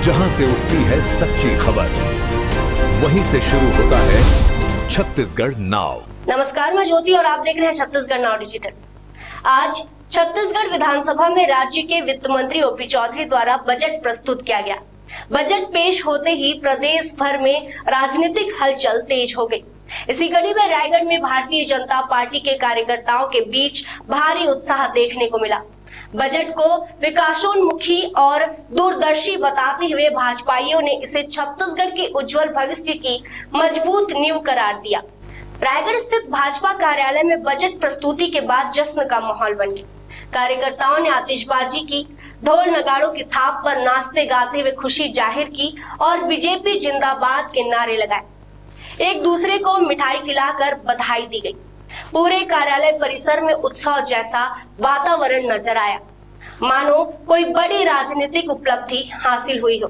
जहां से उठती है सच्ची खबर, वहीं से शुरू होता है छत्तीसगढ़ नाउ। नमस्कार, मैं ज्योति और आप देख रहे हैं छत्तीसगढ़ नाउ डिजिटल। आज छत्तीसगढ़ विधानसभा में राज्य के वित्त मंत्री ओपी चौधरी द्वारा बजट प्रस्तुत किया गया। बजट पेश होते ही प्रदेश भर में राजनीतिक हलचल तेज हो गई। इसी कड़ी में रायगढ़ में भारतीय जनता पार्टी के कार्यकर्ताओं के बीच भारी उत्साह देखने को मिला। बजट को विकासोन्मुखी और दूरदर्शी बताते हुए भाजपाइयों ने इसे छत्तीसगढ़ के उज्जवल भविष्य की मजबूत नींव करार दिया। रायगढ़ स्थित भाजपा कार्यालय में बजट प्रस्तुति के बाद जश्न का माहौल बन गया। कार्यकर्ताओं ने आतिशबाजी की, ढोल नगाड़ों की थाप पर नाचते गाते हुए खुशी जाहिर की और बीजेपी जिंदाबाद के नारे लगाए। एक दूसरे को मिठाई खिलाकर बधाई दी गई। पूरे कार्यालय परिसर में उत्सव जैसा वातावरण नजर आया, मानो कोई बड़ी राजनीतिक उपलब्धि हासिल हुई हो।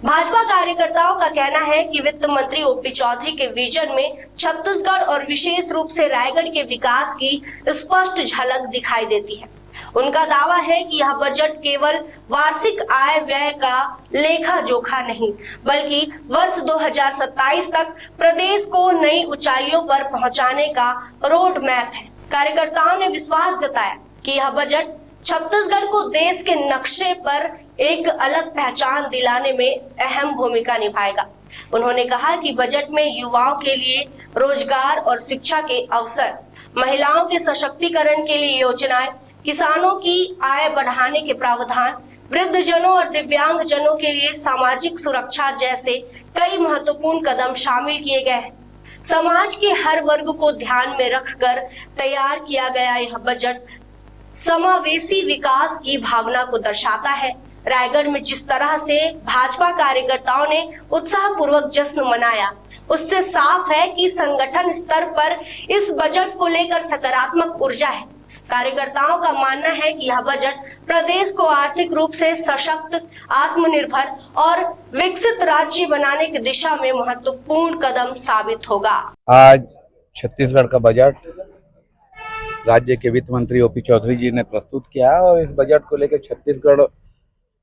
भाजपा कार्यकर्ताओं का कहना है कि वित्त मंत्री ओपी चौधरी के विजन में छत्तीसगढ़ और विशेष रूप से रायगढ़ के विकास की स्पष्ट झलक दिखाई देती है। उनका दावा है कि यह बजट केवल वार्षिक आय व्यय का लेखा जोखा नहीं, बल्कि वर्ष 2027 तक प्रदेश को नई ऊंचाइयों पर पहुंचाने का रोड मैप है। कार्यकर्ताओं ने विश्वास जताया कि यह बजट छत्तीसगढ़ को देश के नक्शे पर एक अलग पहचान दिलाने में अहम भूमिका निभाएगा। उन्होंने कहा कि बजट में युवाओं के लिए रोजगार और शिक्षा के अवसर, महिलाओं के सशक्तिकरण के लिए योजनाएं, किसानों की आय बढ़ाने के प्रावधान, वृद्धजनों और दिव्यांग जनों के लिए सामाजिक सुरक्षा जैसे कई महत्वपूर्ण कदम शामिल किए गए हैं। समाज के हर वर्ग को ध्यान में रखकर तैयार किया गया यह बजट समावेशी विकास की भावना को दर्शाता है। रायगढ़ में जिस तरह से भाजपा कार्यकर्ताओं ने उत्साहपूर्वक जश्न मनाया, उससे साफ है कि संगठन स्तर पर इस बजट को लेकर सकारात्मक ऊर्जा है। कार्यकर्ताओं का मानना है कि यह बजट प्रदेश को आर्थिक रूप से सशक्त, आत्मनिर्भर और विकसित राज्य बनाने की दिशा में महत्वपूर्ण कदम साबित होगा। आज छत्तीसगढ़ का बजट राज्य के वित्त मंत्री ओपी चौधरी जी ने प्रस्तुत किया और इस बजट को लेकर छत्तीसगढ़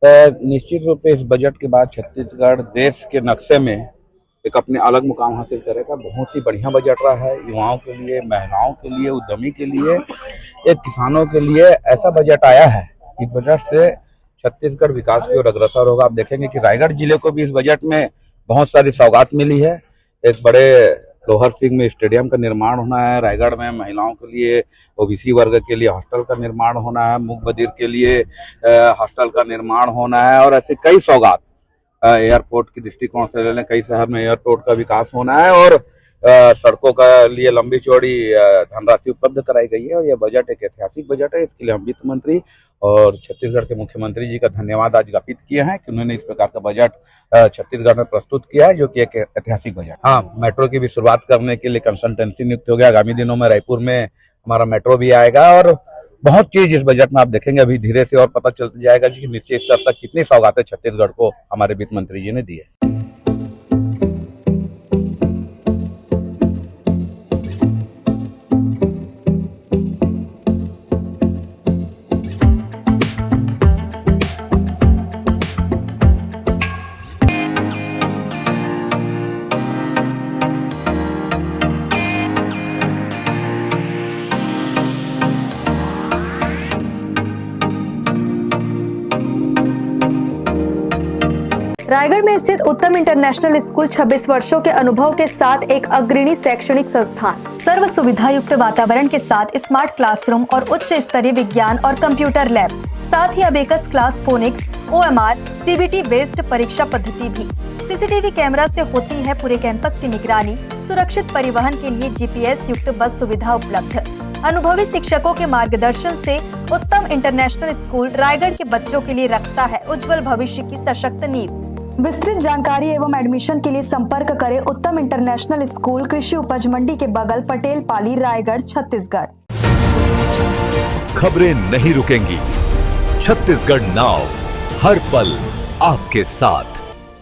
निश्चित रूप से इस बजट के बाद छत्तीसगढ़ देश के नक्शे में एक अपने अलग मुकाम हासिल करेगा। बहुत ही बढ़िया बजट रहा है, युवाओं के लिए, महिलाओं के लिए, उद्यमी के लिए, एक किसानों के लिए ऐसा बजट आया है। इस बजट से छत्तीसगढ़ विकास की ओर अग्रसर होगा। आप देखेंगे कि रायगढ़ जिले को भी इस बजट में बहुत सारी सौगात मिली है। एक बड़े लोहर सिंह में स्टेडियम का निर्माण होना है, रायगढ़ में महिलाओं के लिए, ओबीसी वर्ग के लिए हॉस्टल का निर्माण होना है, मूक बधिर के लिए हॉस्टल का निर्माण होना है और ऐसे कई सौगात। एयरपोर्ट की दृष्टिकोण से ले लें, कई शहर में एयरपोर्ट का विकास होना है और सड़कों का लिए लंबी चौड़ी धनराशि उपलब्ध कराई गई है। और यह बजट एक ऐतिहासिक बजट है। इसके लिए हम वित्त मंत्री और छत्तीसगढ़ के मुख्यमंत्री जी का धन्यवाद आज ज्ञापित किए हैं कि उन्होंने इस प्रकार का बजट छत्तीसगढ़ में प्रस्तुत किया है, जो कि एक ऐतिहासिक बजट। हाँ, मेट्रो की भी शुरुआत करने के लिए कंसल्टेंसी नियुक्त हो गया। आगामी दिनों में रायपुर में हमारा मेट्रो भी आएगा और बहुत चीज इस बजट में आप देखेंगे। अभी धीरे से और पता चलता जाएगा कि निश्चित स्तर तक कितनी सौगातें छत्तीसगढ़ को हमारे वित्त मंत्री जी ने दी है। रायगढ़ में स्थित उत्तम इंटरनेशनल स्कूल 26 वर्षों के अनुभव के साथ एक अग्रणी शैक्षणिक संस्थान, सर्व सुविधा युक्त वातावरण के साथ स्मार्ट क्लासरूम और उच्च स्तरीय विज्ञान और कंप्यूटर लैब, साथ ही abacus class, phonics, OMR, CBT based परीक्षा पद्धति भी। CCTV कैमरा से होती है पूरे कैंपस की निगरानी। सुरक्षित परिवहन के लिए GPS युक्त बस सुविधा उपलब्ध। अनुभवी शिक्षकों के मार्गदर्शन से उत्तम इंटरनेशनल स्कूल रायगढ़ के बच्चों के लिए रखता है उज्जवल भविष्य की सशक्त नींव। विस्तृत जानकारी एवं एडमिशन के लिए संपर्क करें उत्तम इंटरनेशनल स्कूल, कृषि उपज मंडी के बगल, पटेल पाली, रायगढ़, छत्तीसगढ़। खबरें नहीं रुकेंगी। छत्तीसगढ़ नाउ हर पल आपके साथ।